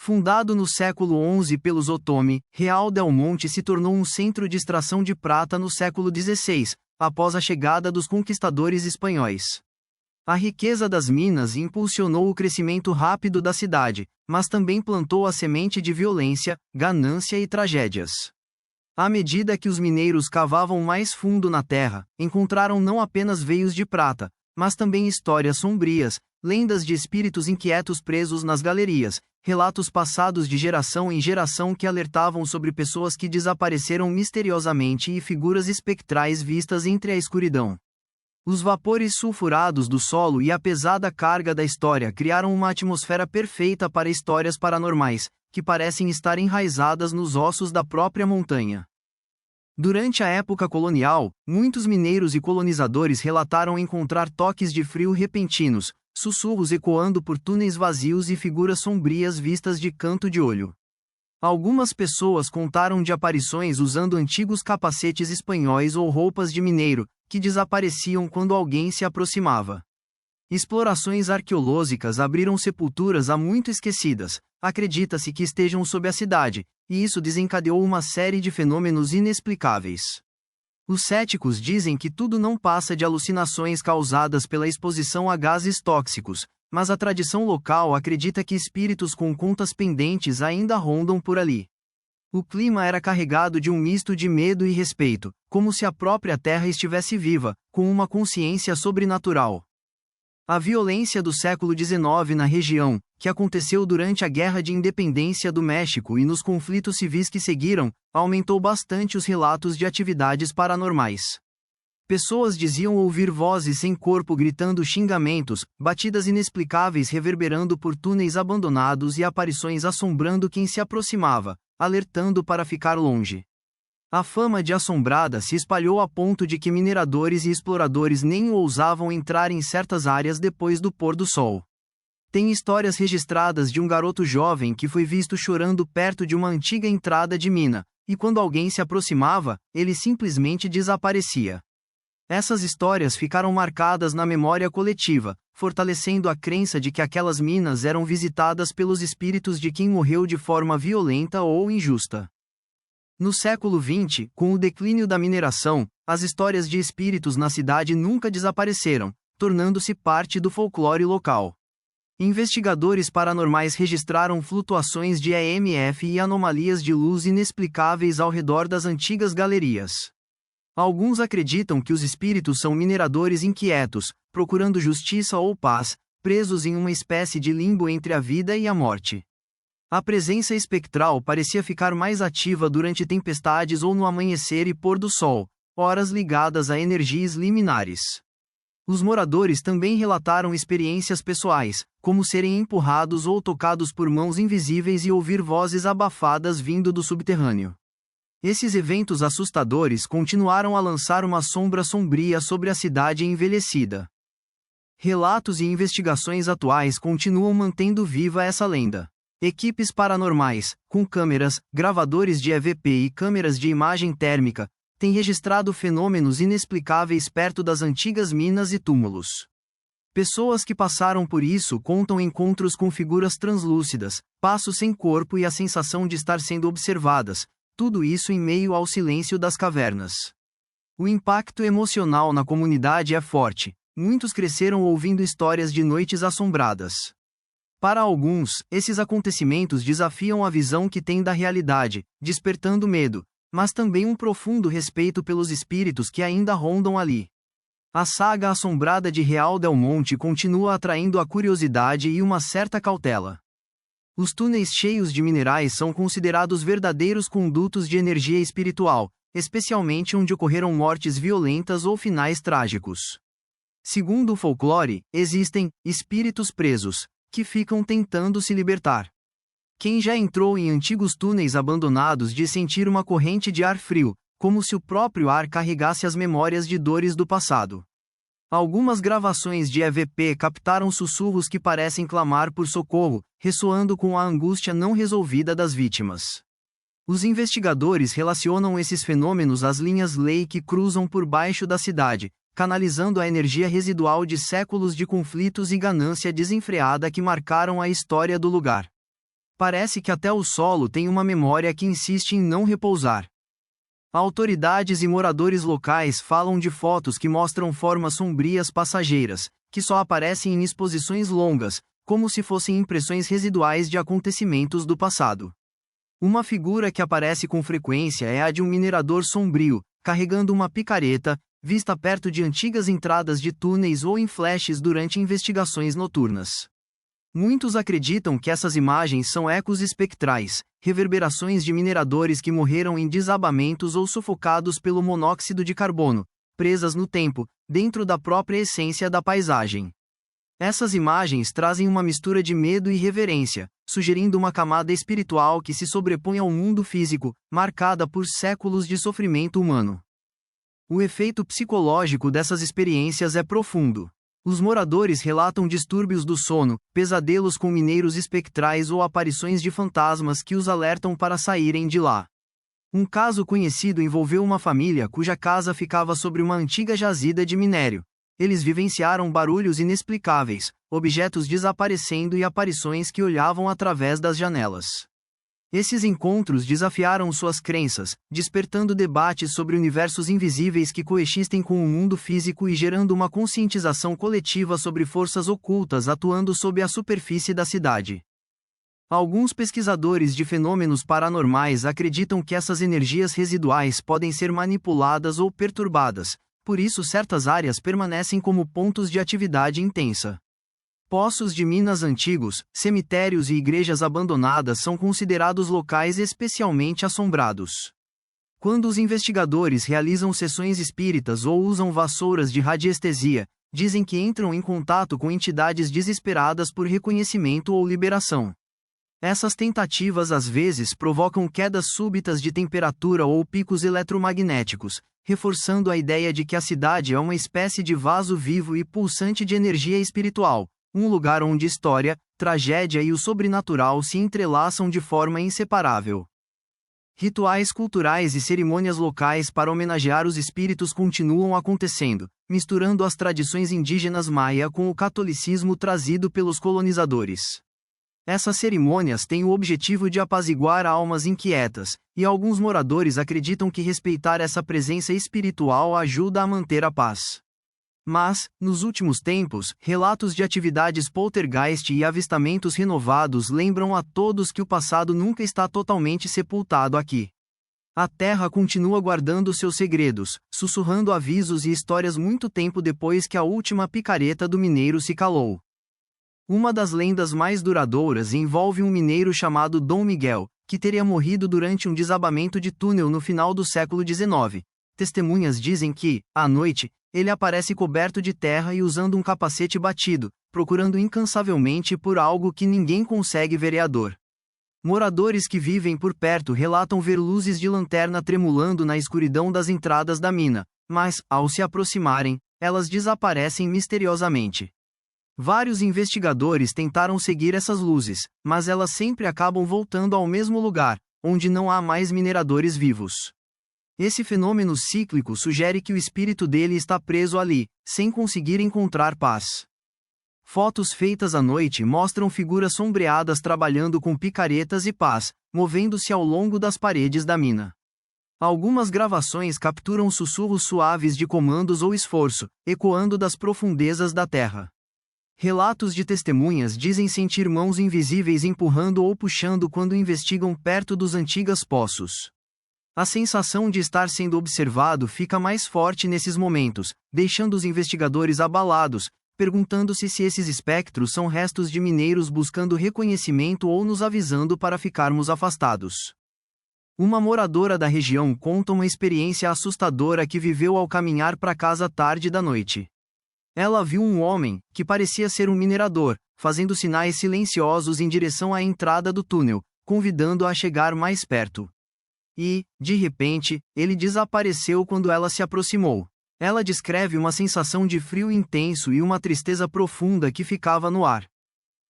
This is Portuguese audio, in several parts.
Fundado no século XI pelos Otomi, Real del Monte se tornou um centro de extração de prata no século XVI, após a chegada dos conquistadores espanhóis. A riqueza das minas impulsionou o crescimento rápido da cidade, mas também plantou a semente de violência, ganância e tragédias. À medida que os mineiros cavavam mais fundo na terra, encontraram não apenas veios de prata, mas também histórias sombrias, lendas de espíritos inquietos presos nas galerias, relatos passados de geração em geração que alertavam sobre pessoas que desapareceram misteriosamente e figuras espectrais vistas entre a escuridão. Os vapores sulfurados do solo e a pesada carga da história criaram uma atmosfera perfeita para histórias paranormais, que parecem estar enraizadas nos ossos da própria montanha. Durante a época colonial, muitos mineiros e colonizadores relataram encontrar toques de frio repentinos, sussurros ecoando por túneis vazios e figuras sombrias vistas de canto de olho. Algumas pessoas contaram de aparições usando antigos capacetes espanhóis ou roupas de mineiro, que desapareciam quando alguém se aproximava. Explorações arqueológicas abriram sepulturas há muito esquecidas, acredita-se que estejam sob a cidade, e isso desencadeou uma série de fenômenos inexplicáveis. Os céticos dizem que tudo não passa de alucinações causadas pela exposição a gases tóxicos, mas a tradição local acredita que espíritos com contas pendentes ainda rondam por ali. O clima era carregado de um misto de medo e respeito, como se a própria terra estivesse viva, com uma consciência sobrenatural. A violência do século XIX na região, que aconteceu durante a Guerra de Independência do México e nos conflitos civis que seguiram, aumentou bastante os relatos de atividades paranormais. Pessoas diziam ouvir vozes sem corpo gritando xingamentos, batidas inexplicáveis reverberando por túneis abandonados e aparições assombrando quem se aproximava, alertando para ficar longe. A fama de assombrada se espalhou a ponto de que mineradores e exploradores nem ousavam entrar em certas áreas depois do pôr do sol. Tem histórias registradas de um garoto jovem que foi visto chorando perto de uma antiga entrada de mina, e quando alguém se aproximava, ele simplesmente desaparecia. Essas histórias ficaram marcadas na memória coletiva, fortalecendo a crença de que aquelas minas eram visitadas pelos espíritos de quem morreu de forma violenta ou injusta. No século XX, com o declínio da mineração, as histórias de espíritos na cidade nunca desapareceram, tornando-se parte do folclore local. Investigadores paranormais registraram flutuações de EMF e anomalias de luz inexplicáveis ao redor das antigas galerias. Alguns acreditam que os espíritos são mineradores inquietos, procurando justiça ou paz, presos em uma espécie de limbo entre a vida e a morte. A presença espectral parecia ficar mais ativa durante tempestades ou no amanhecer e pôr do sol, horas ligadas a energias liminares. Os moradores também relataram experiências pessoais, como serem empurrados ou tocados por mãos invisíveis e ouvir vozes abafadas vindo do subterrâneo. Esses eventos assustadores continuaram a lançar uma sombra sombria sobre a cidade envelhecida. Relatos e investigações atuais continuam mantendo viva essa lenda. Equipes paranormais, com câmeras, gravadores de EVP e câmeras de imagem térmica, têm registrado fenômenos inexplicáveis perto das antigas minas e túmulos. Pessoas que passaram por isso contam encontros com figuras translúcidas, passos sem corpo e a sensação de estar sendo observadas, tudo isso em meio ao silêncio das cavernas. O impacto emocional na comunidade é forte, muitos cresceram ouvindo histórias de noites assombradas. Para alguns, esses acontecimentos desafiam a visão que têm da realidade, despertando medo, mas também um profundo respeito pelos espíritos que ainda rondam ali. A saga assombrada de Real del Monte continua atraindo a curiosidade e uma certa cautela. Os túneis cheios de minerais são considerados verdadeiros condutos de energia espiritual, especialmente onde ocorreram mortes violentas ou finais trágicos. Segundo o folclore, existem espíritos presos, que ficam tentando se libertar. Quem já entrou em antigos túneis abandonados diz sentir uma corrente de ar frio, como se o próprio ar carregasse as memórias de dores do passado. Algumas gravações de EVP captaram sussurros que parecem clamar por socorro, ressoando com a angústia não resolvida das vítimas. Os investigadores relacionam esses fenômenos às linhas lei que cruzam por baixo da cidade, canalizando a energia residual de séculos de conflitos e ganância desenfreada que marcaram a história do lugar. Parece que até o solo tem uma memória que insiste em não repousar. Autoridades e moradores locais falam de fotos que mostram formas sombrias passageiras, que só aparecem em exposições longas, como se fossem impressões residuais de acontecimentos do passado. Uma figura que aparece com frequência é a de um minerador sombrio, carregando uma picareta, vista perto de antigas entradas de túneis ou em flashes durante investigações noturnas. Muitos acreditam que essas imagens são ecos espectrais, reverberações de mineradores que morreram em desabamentos ou sufocados pelo monóxido de carbono, presas no tempo, dentro da própria essência da paisagem. Essas imagens trazem uma mistura de medo e reverência, sugerindo uma camada espiritual que se sobrepõe ao mundo físico, marcada por séculos de sofrimento humano. O efeito psicológico dessas experiências é profundo. Os moradores relatam distúrbios do sono, pesadelos com mineiros espectrais ou aparições de fantasmas que os alertam para saírem de lá. Um caso conhecido envolveu uma família cuja casa ficava sobre uma antiga jazida de minério. Eles vivenciaram barulhos inexplicáveis, objetos desaparecendo e aparições que olhavam através das janelas. Esses encontros desafiaram suas crenças, despertando debates sobre universos invisíveis que coexistem com o mundo físico e gerando uma conscientização coletiva sobre forças ocultas atuando sob a superfície da cidade. Alguns pesquisadores de fenômenos paranormais acreditam que essas energias residuais podem ser manipuladas ou perturbadas, por isso certas áreas permanecem como pontos de atividade intensa. Poços de minas antigos, cemitérios e igrejas abandonadas são considerados locais especialmente assombrados. Quando os investigadores realizam sessões espíritas ou usam vassouras de radiestesia, dizem que entram em contato com entidades desesperadas por reconhecimento ou liberação. Essas tentativas às vezes provocam quedas súbitas de temperatura ou picos eletromagnéticos, reforçando a ideia de que a cidade é uma espécie de vaso vivo e pulsante de energia espiritual, um lugar onde história, tragédia e o sobrenatural se entrelaçam de forma inseparável. Rituais culturais e cerimônias locais para homenagear os espíritos continuam acontecendo, misturando as tradições indígenas maia com o catolicismo trazido pelos colonizadores. Essas cerimônias têm o objetivo de apaziguar almas inquietas, e alguns moradores acreditam que respeitar essa presença espiritual ajuda a manter a paz. Mas, nos últimos tempos, relatos de atividades poltergeist e avistamentos renovados lembram a todos que o passado nunca está totalmente sepultado aqui. A Terra continua guardando seus segredos, sussurrando avisos e histórias muito tempo depois que a última picareta do mineiro se calou. Uma das lendas mais duradouras envolve um mineiro chamado Dom Miguel, que teria morrido durante um desabamento de túnel no final do século XIX. Testemunhas dizem que, à noite, ele aparece coberto de terra e usando um capacete batido, procurando incansavelmente por algo que ninguém consegue ver. Moradores que vivem por perto relatam ver luzes de lanterna tremulando na escuridão das entradas da mina, mas, ao se aproximarem, elas desaparecem misteriosamente. Vários investigadores tentaram seguir essas luzes, mas elas sempre acabam voltando ao mesmo lugar, onde não há mais mineradores vivos. Esse fenômeno cíclico sugere que o espírito dele está preso ali, sem conseguir encontrar paz. Fotos feitas à noite mostram figuras sombreadas trabalhando com picaretas e pás, movendo-se ao longo das paredes da mina. Algumas gravações capturam sussurros suaves de comandos ou esforço, ecoando das profundezas da terra. Relatos de testemunhas dizem sentir mãos invisíveis empurrando ou puxando quando investigam perto dos antigos poços. A sensação de estar sendo observado fica mais forte nesses momentos, deixando os investigadores abalados, perguntando-se se esses espectros são restos de mineiros buscando reconhecimento ou nos avisando para ficarmos afastados. Uma moradora da região conta uma experiência assustadora que viveu ao caminhar para casa tarde da noite. Ela viu um homem, que parecia ser um minerador, fazendo sinais silenciosos em direção à entrada do túnel, convidando-a a chegar mais perto. E, de repente, ele desapareceu quando ela se aproximou. Ela descreve uma sensação de frio intenso e uma tristeza profunda que ficava no ar.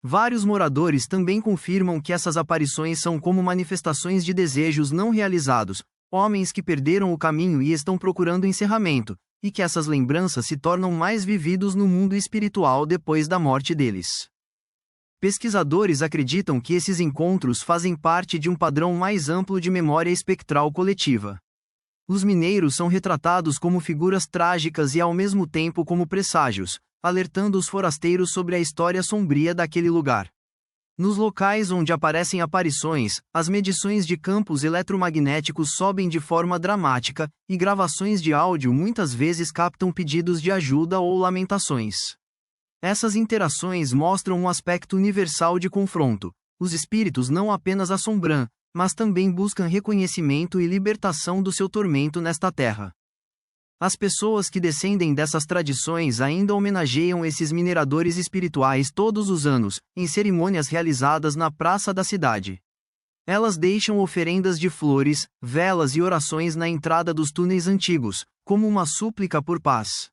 Vários moradores também confirmam que essas aparições são como manifestações de desejos não realizados, homens que perderam o caminho e estão procurando encerramento, e que essas lembranças se tornam mais vividos no mundo espiritual depois da morte deles. Pesquisadores acreditam que esses encontros fazem parte de um padrão mais amplo de memória espectral coletiva. Os mineiros são retratados como figuras trágicas e ao mesmo tempo como presságios, alertando os forasteiros sobre a história sombria daquele lugar. Nos locais onde aparecem aparições, as medições de campos eletromagnéticos sobem de forma dramática, e gravações de áudio muitas vezes captam pedidos de ajuda ou lamentações. Essas interações mostram um aspecto universal de confronto. Os espíritos não apenas assombram, mas também buscam reconhecimento e libertação do seu tormento nesta terra. As pessoas que descendem dessas tradições ainda homenageiam esses mineradores espirituais todos os anos, em cerimônias realizadas na praça da cidade. Elas deixam oferendas de flores, velas e orações na entrada dos túneis antigos, como uma súplica por paz.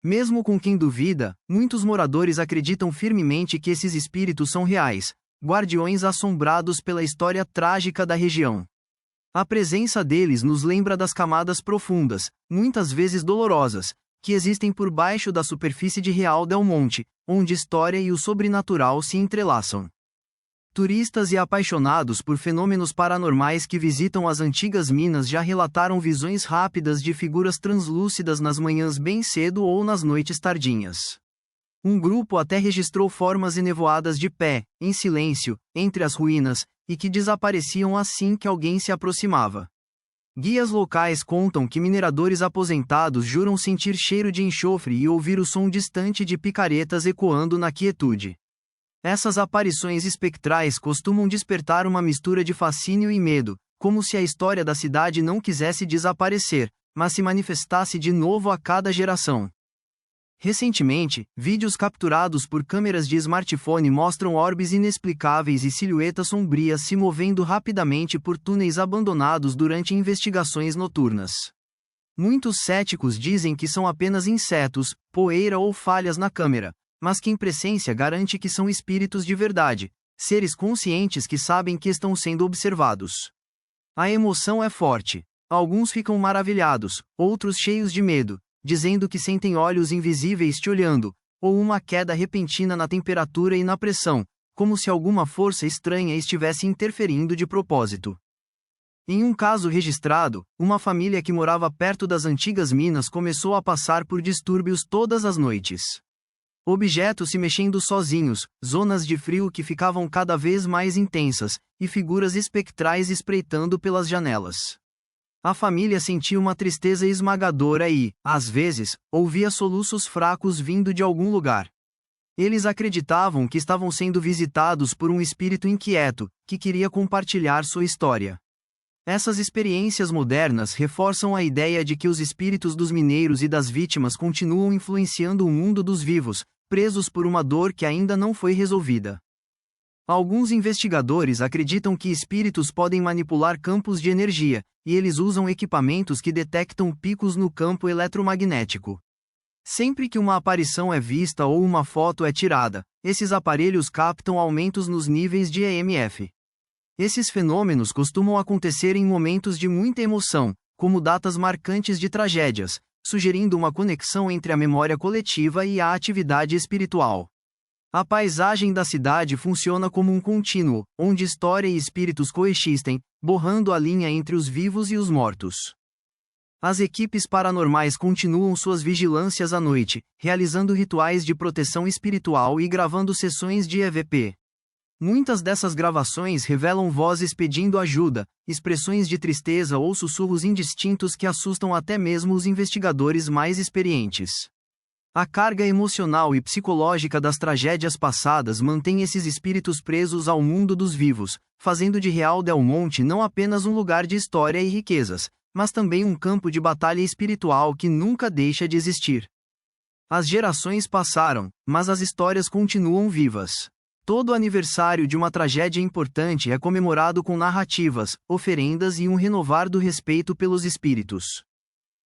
Mesmo com quem duvida, muitos moradores acreditam firmemente que esses espíritos são reais, guardiões assombrados pela história trágica da região. A presença deles nos lembra das camadas profundas, muitas vezes dolorosas, que existem por baixo da superfície de Real del Monte, onde história e o sobrenatural se entrelaçam. Turistas e apaixonados por fenômenos paranormais que visitam as antigas minas já relataram visões rápidas de figuras translúcidas nas manhãs bem cedo ou nas noites tardinhas. Um grupo até registrou formas enevoadas de pé, em silêncio, entre as ruínas, e que desapareciam assim que alguém se aproximava. Guias locais contam que mineradores aposentados juram sentir cheiro de enxofre e ouvir o som distante de picaretas ecoando na quietude. Essas aparições espectrais costumam despertar uma mistura de fascínio e medo, como se a história da cidade não quisesse desaparecer, mas se manifestasse de novo a cada geração. Recentemente, vídeos capturados por câmeras de smartphone mostram orbes inexplicáveis e silhuetas sombrias se movendo rapidamente por túneis abandonados durante investigações noturnas. Muitos céticos dizem que são apenas insetos, poeira ou falhas na câmera, mas quem presencia garante que são espíritos de verdade, seres conscientes que sabem que estão sendo observados. A emoção é forte. Alguns ficam maravilhados, outros cheios de medo, dizendo que sentem olhos invisíveis te olhando, ou uma queda repentina na temperatura e na pressão, como se alguma força estranha estivesse interferindo de propósito. Em um caso registrado, uma família que morava perto das antigas minas começou a passar por distúrbios todas as noites. Objetos se mexendo sozinhos, zonas de frio que ficavam cada vez mais intensas, e figuras espectrais espreitando pelas janelas. A família sentia uma tristeza esmagadora e, às vezes, ouvia soluços fracos vindo de algum lugar. Eles acreditavam que estavam sendo visitados por um espírito inquieto, que queria compartilhar sua história. Essas experiências modernas reforçam a ideia de que os espíritos dos mineiros e das vítimas continuam influenciando o mundo dos vivos, presos por uma dor que ainda não foi resolvida. Alguns investigadores acreditam que espíritos podem manipular campos de energia, e eles usam equipamentos que detectam picos no campo eletromagnético. Sempre que uma aparição é vista ou uma foto é tirada, esses aparelhos captam aumentos nos níveis de EMF. Esses fenômenos costumam acontecer em momentos de muita emoção, como datas marcantes de tragédias, sugerindo uma conexão entre a memória coletiva e a atividade espiritual. A paisagem da cidade funciona como um contínuo, onde história e espíritos coexistem, borrando a linha entre os vivos e os mortos. As equipes paranormais continuam suas vigilâncias à noite, realizando rituais de proteção espiritual e gravando sessões de EVP. Muitas dessas gravações revelam vozes pedindo ajuda, expressões de tristeza ou sussurros indistintos que assustam até mesmo os investigadores mais experientes. A carga emocional e psicológica das tragédias passadas mantém esses espíritos presos ao mundo dos vivos, fazendo de Real del Monte não apenas um lugar de história e riquezas, mas também um campo de batalha espiritual que nunca deixa de existir. As gerações passaram, mas as histórias continuam vivas. Todo aniversário de uma tragédia importante é comemorado com narrativas, oferendas e um renovar do respeito pelos espíritos.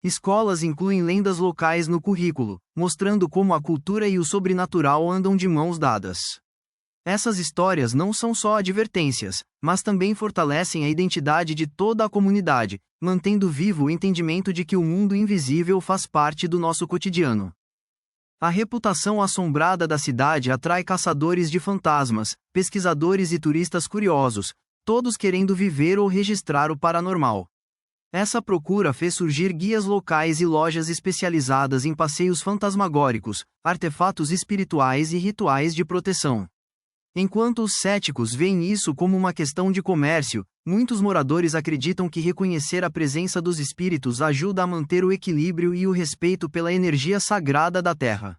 Escolas incluem lendas locais no currículo, mostrando como a cultura e o sobrenatural andam de mãos dadas. Essas histórias não são só advertências, mas também fortalecem a identidade de toda a comunidade, mantendo vivo o entendimento de que o mundo invisível faz parte do nosso cotidiano. A reputação assombrada da cidade atrai caçadores de fantasmas, pesquisadores e turistas curiosos, todos querendo viver ou registrar o paranormal. Essa procura fez surgir guias locais e lojas especializadas em passeios fantasmagóricos, artefatos espirituais e rituais de proteção. Enquanto os céticos veem isso como uma questão de comércio, muitos moradores acreditam que reconhecer a presença dos espíritos ajuda a manter o equilíbrio e o respeito pela energia sagrada da terra.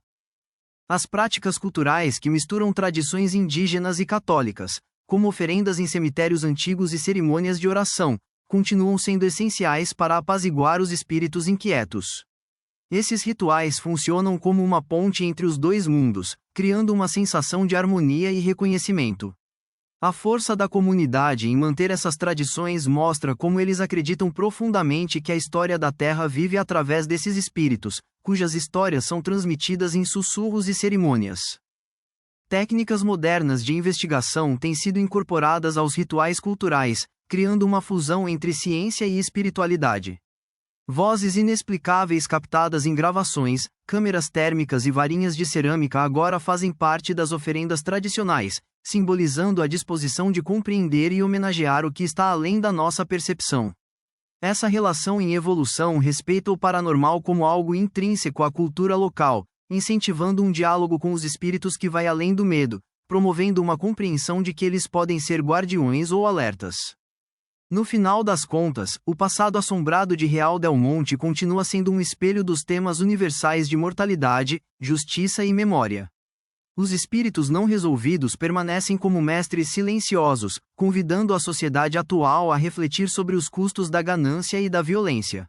As práticas culturais que misturam tradições indígenas e católicas, como oferendas em cemitérios antigos e cerimônias de oração, continuam sendo essenciais para apaziguar os espíritos inquietos. Esses rituais funcionam como uma ponte entre os dois mundos, criando uma sensação de harmonia e reconhecimento. A força da comunidade em manter essas tradições mostra como eles acreditam profundamente que a história da Terra vive através desses espíritos, cujas histórias são transmitidas em sussurros e cerimônias. Técnicas modernas de investigação têm sido incorporadas aos rituais culturais, criando uma fusão entre ciência e espiritualidade. Vozes inexplicáveis captadas em gravações, câmeras térmicas e varinhas de cerâmica agora fazem parte das oferendas tradicionais, simbolizando a disposição de compreender e homenagear o que está além da nossa percepção. Essa relação em evolução respeita o paranormal como algo intrínseco à cultura local, incentivando um diálogo com os espíritos que vai além do medo, promovendo uma compreensão de que eles podem ser guardiões ou alertas. No final das contas, o passado assombrado de Real del Monte continua sendo um espelho dos temas universais de mortalidade, justiça e memória. Os espíritos não resolvidos permanecem como mestres silenciosos, convidando a sociedade atual a refletir sobre os custos da ganância e da violência.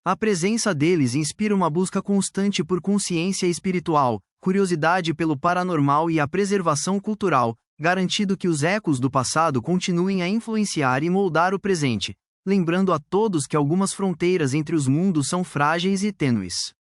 A presença deles inspira uma busca constante por consciência espiritual, curiosidade pelo paranormal e a preservação cultural, garantindo que os ecos do passado continuem a influenciar e moldar o presente, lembrando a todos que algumas fronteiras entre os mundos são frágeis e tênues.